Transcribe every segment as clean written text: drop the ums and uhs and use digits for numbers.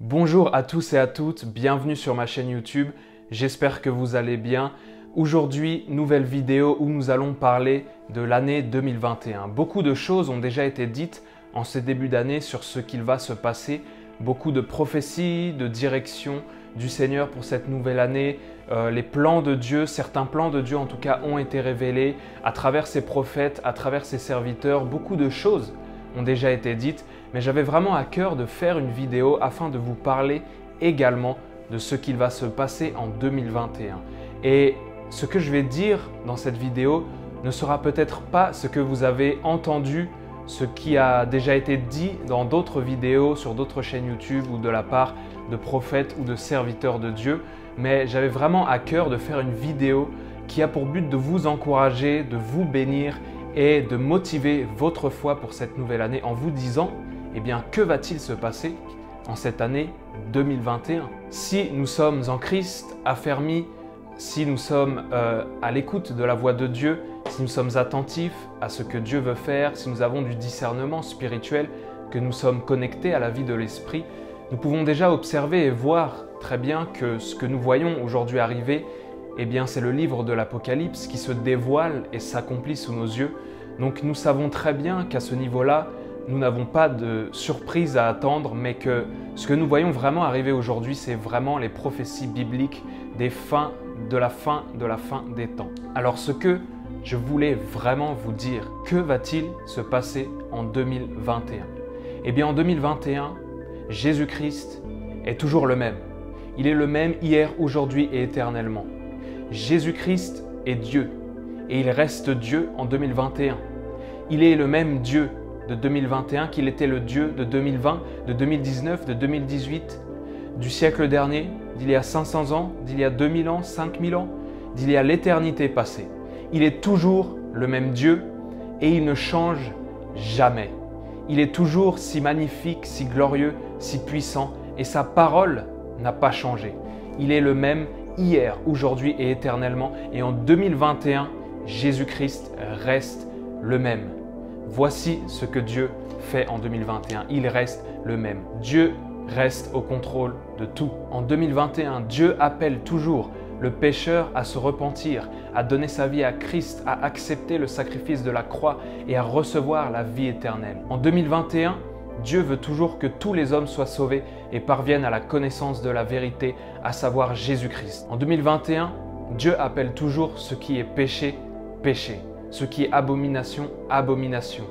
Bonjour à tous et à toutes, bienvenue sur ma chaîne YouTube, j'espère que vous allez bien. Aujourd'hui, nouvelle vidéo où nous allons parler de l'année 2021. Beaucoup de choses ont déjà été dites en ce début d'année sur ce qu'il va se passer. Beaucoup de prophéties, de directions du Seigneur pour cette nouvelle année. Les plans de Dieu, certains plans de Dieu en tout cas ont été révélés à travers ses prophètes, à travers ses serviteurs. Beaucoup de choses ont déjà été dites, mais j'avais vraiment à cœur de faire une vidéo afin de vous parler également de ce qu'il va se passer en 2021. Et ce que je vais dire dans cette vidéo ne sera peut-être pas ce que vous avez entendu, ce qui a déjà été dit dans d'autres vidéos sur d'autres chaînes YouTube ou de la part de prophètes ou de serviteurs de Dieu, mais j'avais vraiment à cœur de faire une vidéo qui a pour but de vous encourager, de vous bénir et de motiver votre foi pour cette nouvelle année en vous disant, eh bien, que va-t-il se passer en cette année 2021? Si nous sommes en Christ, affermis, si nous sommes à l'écoute de la voix de Dieu, si nous sommes attentifs à ce que Dieu veut faire, si nous avons du discernement spirituel, que nous sommes connectés à la vie de l'Esprit, nous pouvons déjà observer et voir très bien que ce que nous voyons aujourd'hui arriver, eh bien, c'est le livre de l'Apocalypse qui se dévoile et s'accomplit sous nos yeux. Donc nous savons très bien qu'à ce niveau-là, nous n'avons pas de surprise à attendre, mais que ce que nous voyons vraiment arriver aujourd'hui, c'est vraiment les prophéties bibliques de la fin des temps. Alors ce que je voulais vraiment vous dire, que va-t-il se passer en 2021? Eh bien en 2021, Jésus-Christ est toujours le même. Il est le même hier, aujourd'hui et éternellement. Jésus-Christ est Dieu et il reste Dieu en 2021. Il est le même Dieu de 2021 qu'il était le Dieu de 2020, de 2019, de 2018, du siècle dernier, d'il y a 500 ans, d'il y a 2000 ans, 5000 ans, d'il y a l'éternité passée. Il est toujours le même Dieu et il ne change jamais. Il est toujours si magnifique, si glorieux, si puissant et sa parole n'a pas changé. Il est le même hier, aujourd'hui et éternellement. Et en 2021, Jésus-Christ reste le même. Voici ce que Dieu fait en 2021. Il reste le même. Dieu reste au contrôle de tout. En 2021, Dieu appelle toujours le pécheur à se repentir, à donner sa vie à Christ, à accepter le sacrifice de la croix et à recevoir la vie éternelle. En 2021, Dieu veut toujours que tous les hommes soient sauvés et parviennent à la connaissance de la vérité, à savoir Jésus-Christ. En 2021, Dieu appelle toujours ce qui est péché, péché, ce qui est abomination, abomination.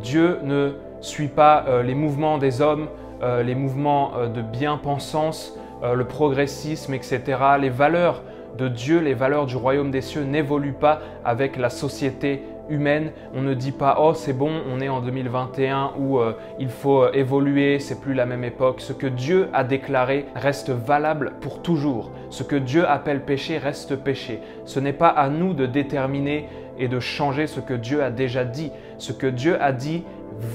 Dieu ne suit pas les mouvements des hommes, les mouvements de bien-pensance, le progressisme, etc. Les valeurs de Dieu, les valeurs du royaume des cieux n'évoluent pas avec la société humaine. On ne dit pas « Oh, c'est bon, on est en 2021 où il faut évoluer, c'est plus la même époque ». Ce que Dieu a déclaré reste valable pour toujours. Ce que Dieu appelle péché reste péché. Ce n'est pas à nous de déterminer et de changer ce que Dieu a déjà dit. Ce que Dieu a dit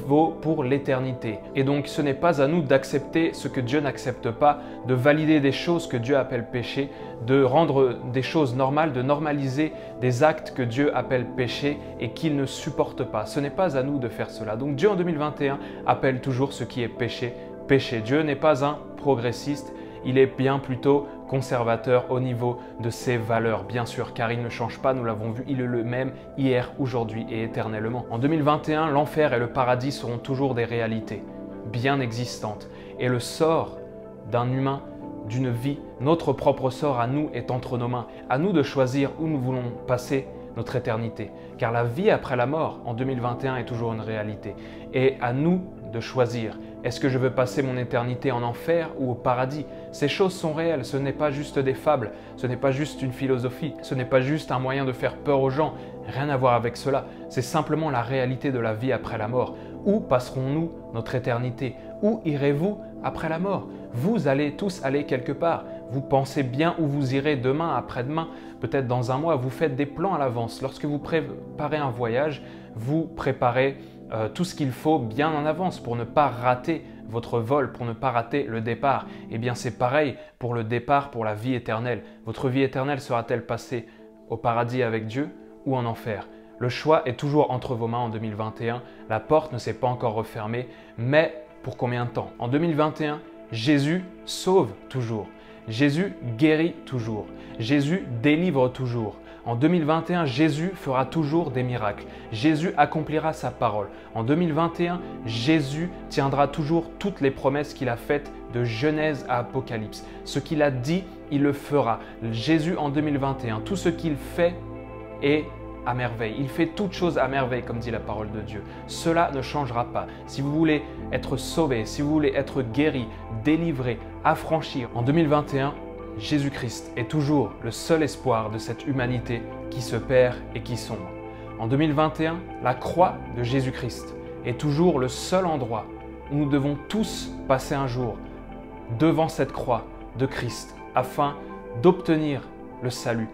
vaut pour l'éternité. Et donc ce n'est pas à nous d'accepter ce que Dieu n'accepte pas, de valider des choses que Dieu appelle péché, de rendre des choses normales, de normaliser des actes que Dieu appelle péché et qu'il ne supporte pas. Ce n'est pas à nous de faire cela. Donc Dieu en 2021 appelle toujours ce qui est péché, péché. Dieu n'est pas un progressiste, il est bien plutôt conservateur au niveau de ses valeurs, bien sûr, car il ne change pas, nous l'avons vu, il est le même hier, aujourd'hui et éternellement. En 2021, l'enfer et le paradis seront toujours des réalités bien existantes. Et le sort d'un humain, d'une vie, notre propre sort à nous est entre nos mains. À nous de choisir où nous voulons passer notre éternité. Car la vie après la mort, en 2021, est toujours une réalité. Et à nous de choisir. Est-ce que je veux passer mon éternité en enfer ou au paradis? Ces choses sont réelles, ce n'est pas juste des fables, ce n'est pas juste une philosophie, ce n'est pas juste un moyen de faire peur aux gens, rien à voir avec cela. C'est simplement la réalité de la vie après la mort. Où passerons-nous notre éternité? Où irez-vous après la mort? Vous allez tous aller quelque part. Vous pensez bien où vous irez demain, après-demain, peut-être dans un mois. Vous faites des plans à l'avance. Lorsque vous préparez un voyage, vous préparez tout ce qu'il faut bien en avance pour ne pas rater votre vol, pour ne pas rater le départ. Eh bien c'est pareil pour le départ, pour la vie éternelle. Votre vie éternelle sera-t-elle passée au paradis avec Dieu ou en enfer? Le choix est toujours entre vos mains en 2021. La porte ne s'est pas encore refermée, mais pour combien de temps? En 2021, Jésus sauve toujours. Jésus guérit toujours. Jésus délivre toujours. En 2021, Jésus fera toujours des miracles. Jésus accomplira sa parole. En 2021, Jésus tiendra toujours toutes les promesses qu'il a faites de Genèse à Apocalypse. Ce qu'il a dit, il le fera. Jésus en 2021, tout ce qu'il fait est à merveille. Il fait toutes choses à merveille, comme dit la parole de Dieu. Cela ne changera pas. Si vous voulez être sauvé, si vous voulez être guéri, délivré, affranchi, en 2021, Jésus-Christ est toujours le seul espoir de cette humanité qui se perd et qui sombre. En 2021, la croix de Jésus-Christ est toujours le seul endroit où nous devons tous passer un jour devant cette croix de Christ afin d'obtenir le salut.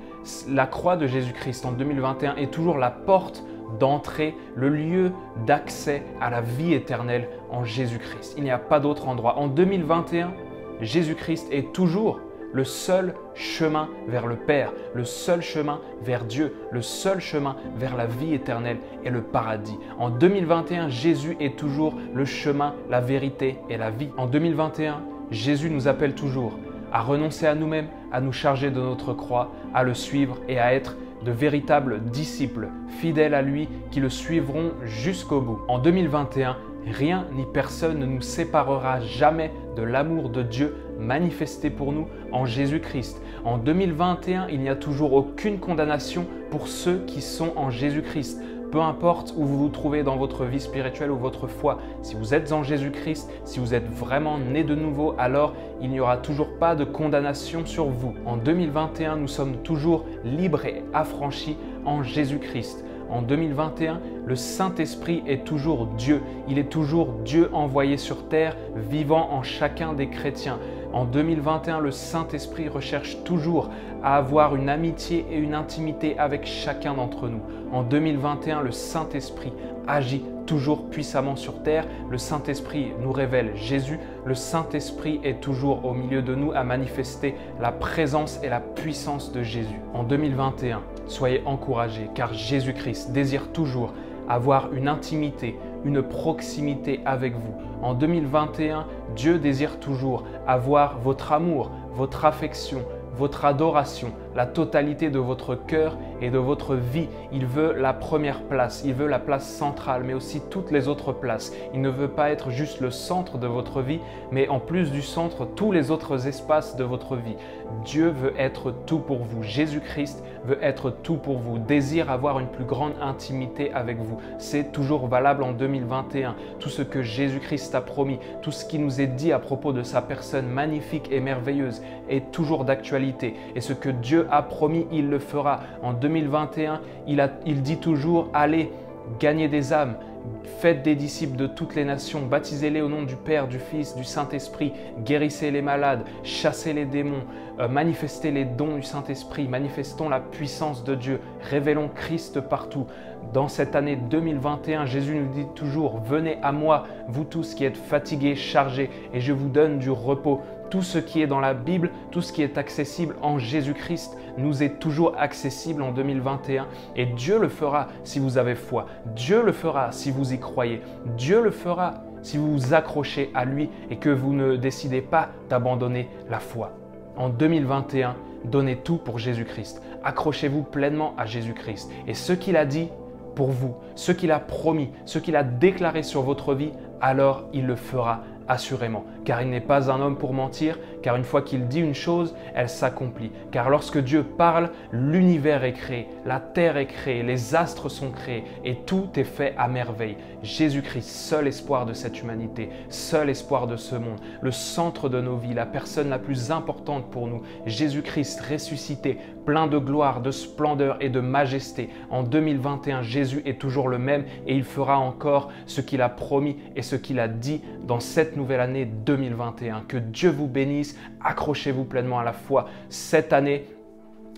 La croix de Jésus-Christ en 2021 est toujours la porte d'entrée, le lieu d'accès à la vie éternelle en Jésus-Christ. Il n'y a pas d'autre endroit. En 2021, Jésus-Christ est toujours le seul chemin vers le Père, le seul chemin vers Dieu, le seul chemin vers la vie éternelle et le paradis. En 2021, Jésus est toujours le chemin, la vérité et la vie. En 2021, Jésus nous appelle toujours à renoncer à nous-mêmes, à nous charger de notre croix, à le suivre et à être de véritables disciples, fidèles à lui, qui le suivront jusqu'au bout. En 2021, rien ni personne ne nous séparera jamais de l'amour de Dieu manifesté pour nous en Jésus-Christ. En 2021, il n'y a toujours aucune condamnation pour ceux qui sont en Jésus-Christ. Peu importe où vous vous trouvez dans votre vie spirituelle ou votre foi, si vous êtes en Jésus-Christ, si vous êtes vraiment né de nouveau, alors il n'y aura toujours pas de condamnation sur vous. En 2021, nous sommes toujours libres et affranchis en Jésus-Christ. En 2021, le Saint-Esprit est toujours Dieu. Il est toujours Dieu envoyé sur terre, vivant en chacun des chrétiens. En 2021, le Saint-Esprit recherche toujours à avoir une amitié et une intimité avec chacun d'entre nous. En 2021, le Saint-Esprit agit toujours puissamment sur terre. Le Saint-Esprit nous révèle Jésus. Le Saint-Esprit est toujours au milieu de nous à manifester la présence et la puissance de Jésus. En 2021, soyez encouragés car Jésus-Christ désire toujours avoir une intimité, une proximité avec vous. En 2021, Dieu désire toujours avoir votre amour, votre affection, votre adoration, la totalité de votre cœur et de votre vie. Il veut la première place, il veut la place centrale, mais aussi toutes les autres places. Il ne veut pas être juste le centre de votre vie, mais en plus du centre, tous les autres espaces de votre vie. Dieu veut être tout pour vous. Jésus-Christ veut être tout pour vous, désire avoir une plus grande intimité avec vous. C'est toujours valable en 2021. Tout ce que Jésus-Christ a promis, tout ce qui nous est dit à propos de sa personne magnifique et merveilleuse est toujours d'actualité. Et ce que Dieu a promis, il le fera. En 2021, il dit toujours, allez, gagnez des âmes, faites des disciples de toutes les nations, baptisez-les au nom du Père, du Fils, du Saint-Esprit, guérissez les malades, chassez les démons, manifestez les dons du Saint-Esprit, manifestons la puissance de Dieu, révélons Christ partout. Dans cette année 2021, Jésus nous dit toujours, venez à moi, vous tous qui êtes fatigués, chargés, et je vous donne du repos. Tout ce qui est dans la Bible, tout ce qui est accessible en Jésus-Christ nous est toujours accessible en 2021 et Dieu le fera si vous avez foi. Dieu le fera si vous y croyez. Dieu le fera si vous vous accrochez à lui et que vous ne décidez pas d'abandonner la foi. En 2021, donnez tout pour Jésus-Christ. Accrochez-vous pleinement à Jésus-Christ et ce qu'il a dit pour vous, ce qu'il a promis, ce qu'il a déclaré sur votre vie, alors il le fera assurément, car il n'est pas un homme pour mentir, car une fois qu'il dit une chose, elle s'accomplit. Car lorsque Dieu parle, l'univers est créé, la terre est créée, les astres sont créés et tout est fait à merveille. Jésus-Christ, seul espoir de cette humanité, seul espoir de ce monde, le centre de nos vies, la personne la plus importante pour nous. Jésus-Christ ressuscité, plein de gloire, de splendeur et de majesté. En 2021, Jésus est toujours le même et il fera encore ce qu'il a promis et ce qu'il a dit dans cette nouvelle année 2021. Que Dieu vous bénisse, accrochez-vous pleinement à la foi. Cette année,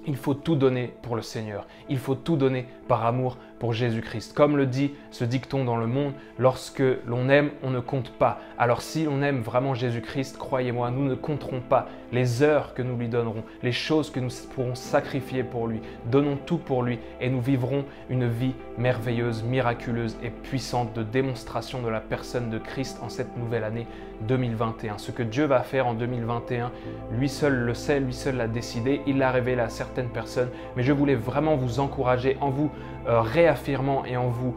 il faut tout donner pour le Seigneur. Il faut tout donner par amour pour Jésus-Christ. Comme le dit ce dicton dans le monde, lorsque l'on aime, on ne compte pas. Alors si l'on aime vraiment Jésus-Christ, croyez-moi, nous ne compterons pas les heures que nous lui donnerons, les choses que nous pourrons sacrifier pour lui. Donnons tout pour lui et nous vivrons une vie merveilleuse, miraculeuse et puissante de démonstration de la personne de Christ en cette nouvelle année 2021. Ce que Dieu va faire en 2021, lui seul le sait, lui seul l'a décidé, il l'a révélé à certaines personnes, mais je voulais vraiment vous encourager en vous réaffirmant et en vous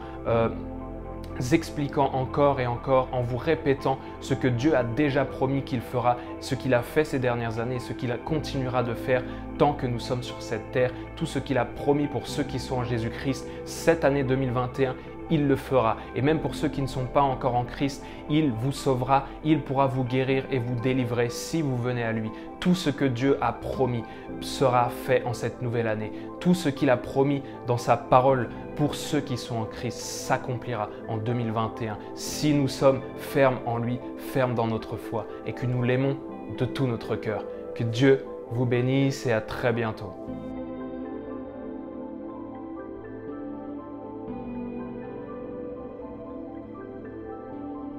expliquant encore et encore, en vous répétant ce que Dieu a déjà promis qu'il fera, ce qu'il a fait ces dernières années, ce qu'il continuera de faire tant que nous sommes sur cette terre, tout ce qu'il a promis pour ceux qui sont en Jésus-Christ. Cette année 2021, il le fera. Et même pour ceux qui ne sont pas encore en Christ, il vous sauvera, il pourra vous guérir et vous délivrer si vous venez à lui. Tout ce que Dieu a promis sera fait en cette nouvelle année. Tout ce qu'il a promis dans sa parole pour ceux qui sont en Christ s'accomplira en 2021. Si nous sommes fermes en lui, fermes dans notre foi et que nous l'aimons de tout notre cœur. Que Dieu vous bénisse et à très bientôt.